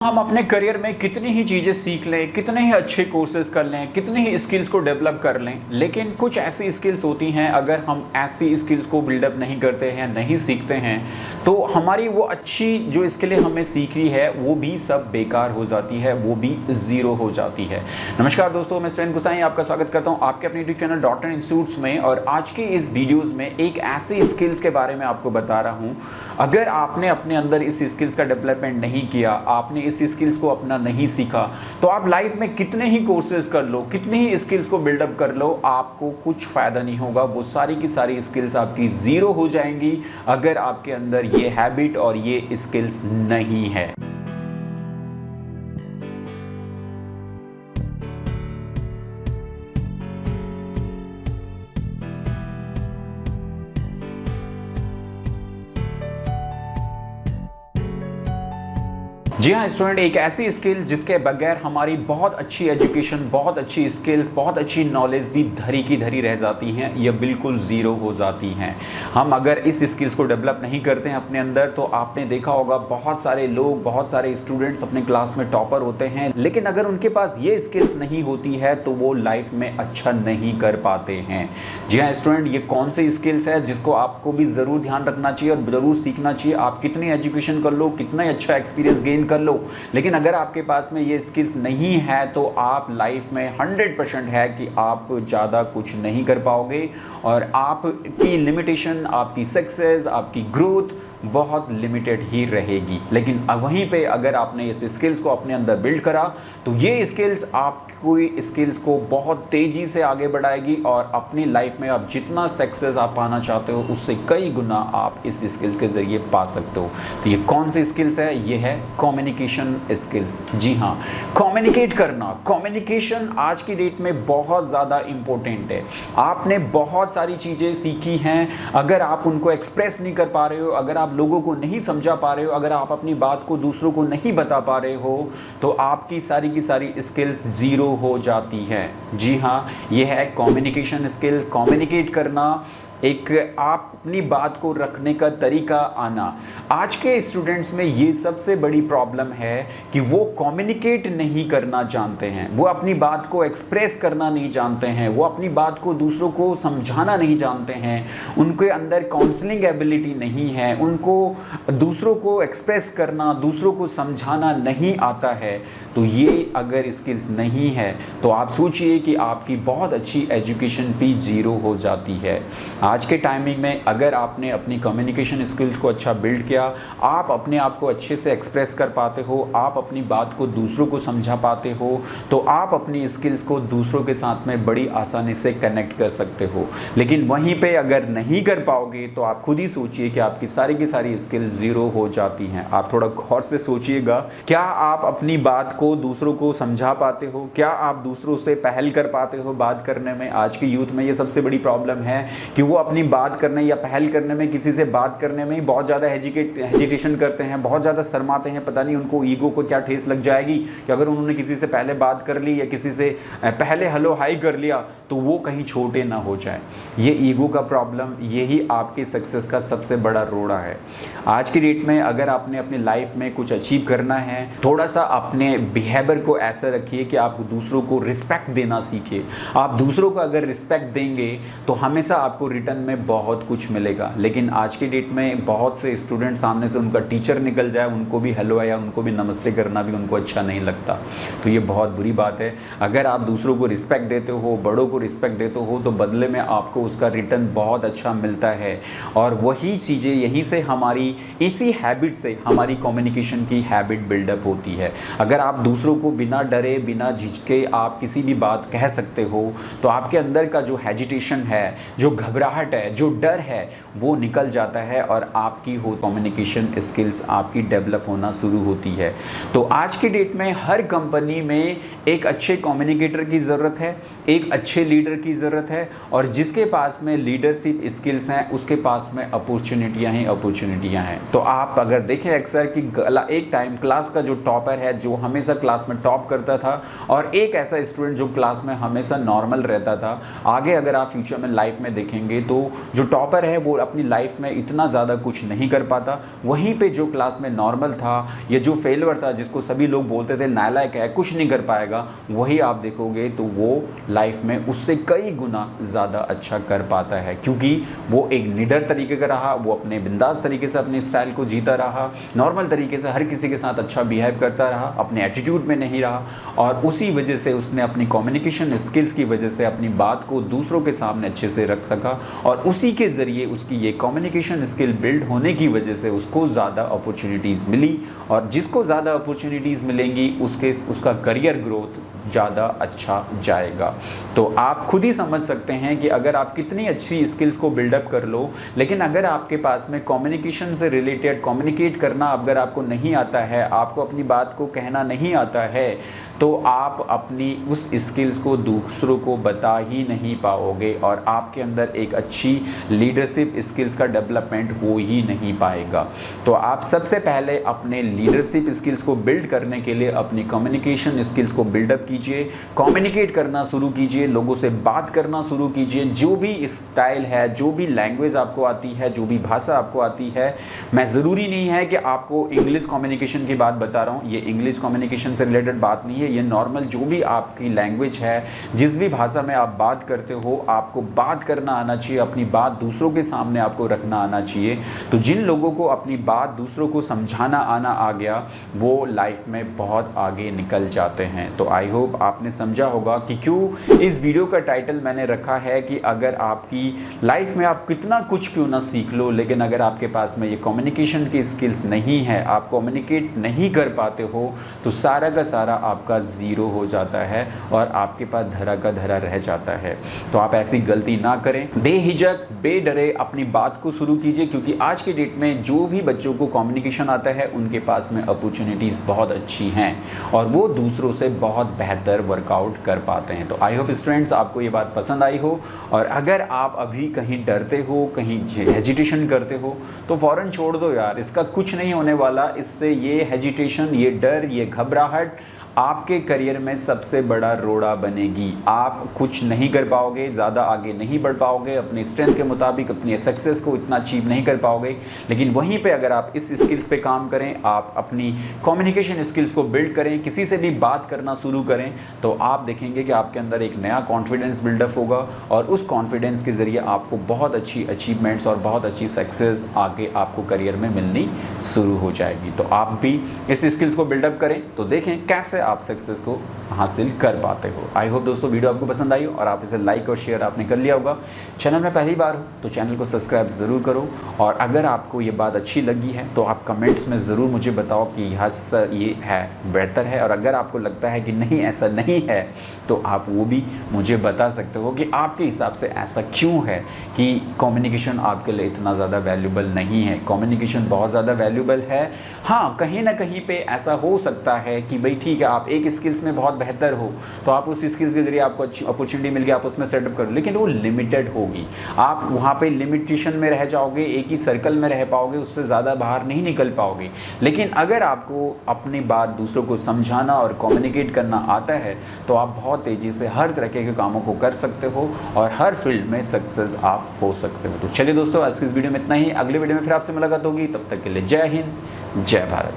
हम अपने करियर में कितनी ही चीज़ें सीख लें, कितने ही अच्छे कोर्सेज कर लें, कितनी ही स्किल्स को डेवलप कर लें, लेकिन कुछ ऐसी स्किल्स होती हैं, अगर हम ऐसी स्किल्स को बिल्डअप नहीं करते हैं, नहीं सीखते हैं, तो हमारी वो अच्छी जो स्किलें हमें सीखी है वो भी सब बेकार हो जाती है, वो भी ज़ीरो हो जाती है। नमस्कार दोस्तों, मैं सुरेंद्र गुसाई आपका स्वागत करता हूँ आपके अपने यूट्यूब चैनल डॉक्टर इंस्टीट्यूट्स में। और आज की इस वीडियोज़ में एक ऐसी स्किल्स के बारे में आपको बता रहा हूँ, अगर आपने अपने अंदर इस स्किल्स का डेवलपमेंट नहीं किया, आपने इस स्किल्स को अपना नहीं सीखा, तो आप लाइफ में कितने ही कोर्सेज कर लो, कितनी ही स्किल्स को बिल्डअप कर लो, आपको कुछ फायदा नहीं होगा। वो सारी की सारी स्किल्स आपकी ज़ीरो हो जाएंगी अगर आपके अंदर ये हैबिट और ये स्किल्स नहीं है। जी हाँ स्टूडेंट, एक ऐसी स्किल जिसके बगैर हमारी बहुत अच्छी एजुकेशन, बहुत अच्छी स्किल्स, बहुत अच्छी नॉलेज भी धरी की धरी रह जाती हैं, ये बिल्कुल ज़ीरो हो जाती हैं। हम अगर इस स्किल्स को डेवलप नहीं करते हैं अपने अंदर, तो आपने देखा होगा बहुत सारे लोग, बहुत सारे स्टूडेंट्स अपने क्लास में टॉपर होते हैं, लेकिन अगर उनके पास ये स्किल्स नहीं होती है तो वो लाइफ में अच्छा नहीं कर पाते हैं। जी हाँ स्टूडेंट, ये कौन सी स्किल्स है जिसको आपको भी ज़रूर ध्यान रखना चाहिए और ज़रूर सीखना चाहिए। आप कितनी एजुकेशन कर लो, कितना अच्छा एक्सपीरियंस गेन कर लो, लेकिन अगर आपके पास में ये स्किल्स नहीं है तो आप लाइफ में 100% है कि आप ज़्यादा कुछ नहीं कर पाओगे और आपकी लिमिटेशन, आपकी सक्सेस, आपकी ग्रोथ बहुत लिमिटेड ही रहेगी। लेकिन वहीं पे अगर आपने इस स्किल्स को अपने अंदर बिल्ड करा तो ये स्किल्स आपकी स्किल्स को बहुत तेज़ी से आगे बढ़ाएगी और अपनी लाइफ में आप जितना सक्सेस आप पाना चाहते हो उससे कई गुना आप इस स्किल्स के ज़रिए पा सकते हो। तो ये कौन सी स्किल्स है? ये है कम्युनिकेशन स्किल्स। जी हाँ, कम्युनिकेट करना, कम्युनिकेशन आज की डेट में बहुत ज़्यादा इम्पोर्टेंट है। आपने बहुत सारी चीज़ें सीखी हैं, अगर आप उनको एक्सप्रेस नहीं कर पा रहे हो, अगर आप लोगों को नहीं समझा पा रहे हो, अगर आप अपनी बात को दूसरों को नहीं बता पा रहे हो, तो आपकी सारी की सारी स्किल्स ज़ीरो हो जाती है। जी हाँ, यह है कम्युनिकेशन स्किल, कम्युनिकेट करना, एक आप अपनी बात को रखने का तरीका आना। आज के स्टूडेंट्स में ये सबसे बड़ी प्रॉब्लम है कि वो कम्युनिकेट नहीं करना जानते हैं, वो अपनी बात को एक्सप्रेस करना नहीं जानते हैं, वो अपनी बात को दूसरों को समझाना नहीं जानते हैं, उनके अंदर काउंसलिंग एबिलिटी नहीं है, उनको दूसरों को एक्सप्रेस करना, दूसरों को समझाना नहीं आता है। तो ये अगर स्किल्स नहीं है तो आप सोचिए कि आपकी बहुत अच्छी एजुकेशन भी ज़ीरो हो जाती है। आज के टाइमिंग में अगर आपने अपनी कम्युनिकेशन स्किल्स को अच्छा बिल्ड किया, आप अपने आप को अच्छे से एक्सप्रेस कर पाते हो, आप अपनी बात को दूसरों को समझा पाते हो, तो आप अपनी स्किल्स को दूसरों के साथ में बड़ी आसानी से कनेक्ट कर सकते हो। लेकिन वहीं पे अगर नहीं कर पाओगे तो आप खुद ही सोचिए कि आपकी सारी की सारी स्किल्स ज़ीरो हो जाती हैं। आप थोड़ा गौर से सोचिएगा, क्या आप अपनी बात को दूसरों को समझा पाते हो? क्या आप दूसरों से पहल कर पाते हो बात करने में? आज की यूथ में ये सबसे बड़ी प्रॉब्लम है कि वो अपनी बात करने या पहल करने में, किसी से बात करने में बहुत ज़्यादा हेजिटेशन करते हैं, बहुत ज़्यादा शर्माते हैं। पता नहीं उनको ईगो को क्या ठेस लग जाएगी कि अगर उन्होंने किसी से पहले बात कर ली या किसी से पहले हेलो हाई कर लिया तो वो कहीं छोटे ना हो जाए। ये ईगो का प्रॉब्लम, यही आपकी सक्सेस का सबसे बड़ा रोड़ा है। आज की डेट में अगर आपने अपनी लाइफ में कुछ अचीव करना है, थोड़ा सा अपने बिहेवियर को ऐसा रखिए कि आप दूसरों को रिस्पेक्ट देना सीखिए। आप दूसरों को अगर रिस्पेक्ट देंगे तो हमेशा आपको रिटर्न में बहुत कुछ मिलेगा। लेकिन आज की डेट में बहुत से स्टूडेंट सामने से उनका टीचर निकल जाए, उनको भी हेलो या उनको भी नमस्ते करना भी उनको अच्छा नहीं लगता। तो ये बहुत बुरी बात है। अगर आप दूसरों को रिस्पेक्ट देते हो, बड़ों को रिस्पेक्ट देते हो, तो बदले में आपको उसका रिटर्न बहुत अच्छा मिलता है। और वही चीज़ें यहीं से हमारी, इसी हैबिट से हमारी कम्युनिकेशन की हैबिट बिल्डअप होती है। अगर आप दूसरों को बिना डरे, बिना झिझके आप किसी भी बात कह सकते हो, तो आपके अंदर का जो हेजिटेशन है, जो घबराहट है, जो डर है, वो निकल जाता है और आपकी कम्युनिकेशन स्किल्स आपकी डेवलप होना शुरू होती है। तो आज की डेट में हर कंपनी में एक अच्छे कम्युनिकेटर की ज़रूरत है, एक अच्छे लीडर की ज़रूरत है, और जिसके पास में लीडरशिप स्किल्स हैं उसके पास में अपॉर्चुनिटियाँ हैं। तो आप अगर देखें अक्सर कि एक टाइम क्लास का जो टॉपर है, जो हमेशा क्लास में टॉप करता था, और एक ऐसा स्टूडेंट जो क्लास में हमेशा नॉर्मल रहता था, आगे अगर आप फ्यूचर में लाइफ में देखेंगे तो जो टॉपर है वो अपनी लाइफ में इतना ज़्यादा कुछ नहीं कर पाता, वहीं पे जो क्लास में नॉर्मल था या जो फेलर था जिसको सभी लोग बोलते थे नालायक है कुछ नहीं कर पाएगा, वही आप देखोगे तो वो लाइफ में उससे कई गुना ज़्यादा अच्छा कर पाता है, क्योंकि वो एक निडर तरीके का रहा, वो अपने बिंदास तरीके से अपने स्टाइल को जीता रहा, नॉर्मल तरीके से हर किसी के साथ अच्छा बिहेव करता रहा, अपने एटीट्यूड में नहीं रहा, और उसी वजह से उसने अपनी कम्युनिकेशन स्किल्स की वजह से अपनी बात को दूसरों के सामने अच्छे से रख सका, और उसी के ज़रिए उसकी ये कम्युनिकेशन स्किल बिल्ड होने की वजह से उसको ज़्यादा अपॉर्चुनिटीज़ मिली, और जिसको ज़्यादा अपॉर्चुनिटीज़ मिलेंगी उसका करियर ग्रोथ ज़्यादा अच्छा जाएगा। तो आप खुद ही समझ सकते हैं कि अगर आप कितनी अच्छी स्किल्स को बिल्डअप कर लो, लेकिन अगर आपके पास में कम्युनिकेशन से रिलेटेड कम्युनिकेट करना अगर आपको नहीं आता है, आपको अपनी बात को कहना नहीं आता है, तो आप अपनी उस स्किल्स को दूसरों को बता ही नहीं पाओगे, और आपके अंदर एक अच्छी लीडरशिप स्किल्स का डेवलपमेंट हो ही नहीं पाएगा। तो आप सबसे पहले अपने लीडरशिप स्किल्स को बिल्ड करने के लिए अपनी कम्युनिकेशन स्किल्स को बिल्डअप कीजिए, कम्युनिकेट करना शुरू कीजिए, लोगों से बात करना शुरू कीजिए, जो भी स्टाइल है, जो भी लैंग्वेज आपको आती है, जो भी भाषा आपको आती है। मैं ज़रूरी नहीं है कि आपको इंग्लिश कम्युनिकेशन की बात बता रहा हूँ, ये इंग्लिश कम्युनिकेशन से रिलेटेड बात नहीं है, ये नॉर्मल जो भी आपकी लैंग्वेज है, जिस भी भाषा में आप बात करते हो, आपको बात करना आना चाहिए, अपनी बात दूसरों के सामने आपको रखना आना चाहिए। तो जिन लोगों को अपनी बात दूसरों को समझाना आना आ गया, वो लाइफ में बहुत आगे निकल जाते हैं। तो आई होप आपने समझा होगा कि क्यों इस वीडियो का टाइटल मैंने रखा है कि अगर आपकी लाइफ में आप कितना कुछ क्यों ना सीख लो, लेकिन अगर आपके पास में ये कम्युनिकेशन की स्किल्स नहीं है, आप कम्युनिकेट नहीं कर पाते हो, तो सारा का सारा आपका ज़ीरो हो जाता है और आपके पास धरा का धरा रह जाता है। तो आप ऐसी गलती ना करें, बेहिचक बेडरे अपनी बात को शुरू कीजिए, क्योंकि आज की डेट में जो भी बच्चों को कम्युनिकेशन आता है उनके पास में अपॉर्चुनिटीज़ बहुत अच्छी हैं और वो दूसरों से बहुत बेहतर वर्कआउट कर पाते हैं। तो आई होप स्टूडेंट्स आपको ये बात पसंद आई हो, और अगर आप अभी कहीं डरते हो, कहीं हेजिटेशन करते हो, तो फ़ौरन छोड़ दो यार, इसका कुछ नहीं होने वाला। इससे ये हेजिटेशन, ये डर, ये घबराहट आपके करियर में सबसे बड़ा रोड़ा बनेगी। आप कुछ नहीं कर पाओगे, ज़्यादा आगे नहीं बढ़ पाओगे, अपनी स्ट्रेंथ के मुताबिक अपनी सक्सेस को इतना अचीव नहीं कर पाओगे। लेकिन वहीं पे अगर आप इस स्किल्स पे काम करें, आप अपनी कम्युनिकेशन स्किल्स को बिल्ड करें, किसी से भी बात करना शुरू करें, तो आप देखेंगे कि आपके अंदर एक नया कॉन्फिडेंस बिल्डअप होगा, और उस कॉन्फिडेंस के ज़रिए आपको बहुत अच्छी अचीवमेंट्स और बहुत अच्छी सक्सेस आगे आपको करियर में मिलनी शुरू हो जाएगी। तो आप भी इस स्किल्स को बिल्डअप करें, तो देखें कैसे आप सक्सेस को हासिल कर पाते हो। आई होप दोस्तों वीडियो आपको पसंद आई हो, और आप इसे लाइक और शेयर आपने कर लिया होगा। चैनल में पहली बार हो तो चैनल को सब्सक्राइब ज़रूर करो, और अगर आपको ये बात अच्छी लगी है तो आप कमेंट्स में ज़रूर मुझे बताओ कि हाँ सर ये है, बेहतर है, और अगर आपको लगता है कि नहीं ऐसा नहीं है, तो आप वो भी मुझे बता सकते हो कि आपके हिसाब से ऐसा क्यों है कि कम्युनिकेशन आपके लिए इतना ज़्यादा वैल्यूबल नहीं है। कम्युनिकेशन बहुत ज़्यादा वैल्यूबल है। हाँ, कहीं ना कहीं पे ऐसा हो सकता है कि भाई ठीक है, आप एक स्किल्स में बहुत बेहतर हो, तो आप उस स्किल्स के ज़रिए आपको अच्छी अपॉर्चुनिटी मिल गई, आप उसमें सेटअप करो, लेकिन वो लिमिटेड होगी। आप वहाँ पे लिमिटेशन में रह जाओगे, एक ही सर्कल में रह पाओगे, उससे ज़्यादा बाहर नहीं निकल पाओगे। लेकिन अगर आपको अपनी बात दूसरों को समझाना और कम्युनिकेट करना आता है, तो आप बहुत तेज़ी से हर तरह के कामों को कर सकते हो और हर फील्ड में सक्सेस आप हो सकते हो। तो चलिए दोस्तों, आज की इस वीडियो में इतना ही। अगले वीडियो में फिर आपसे मुलाकात होगी, तब तक के लिए जय हिंद, जय भारत।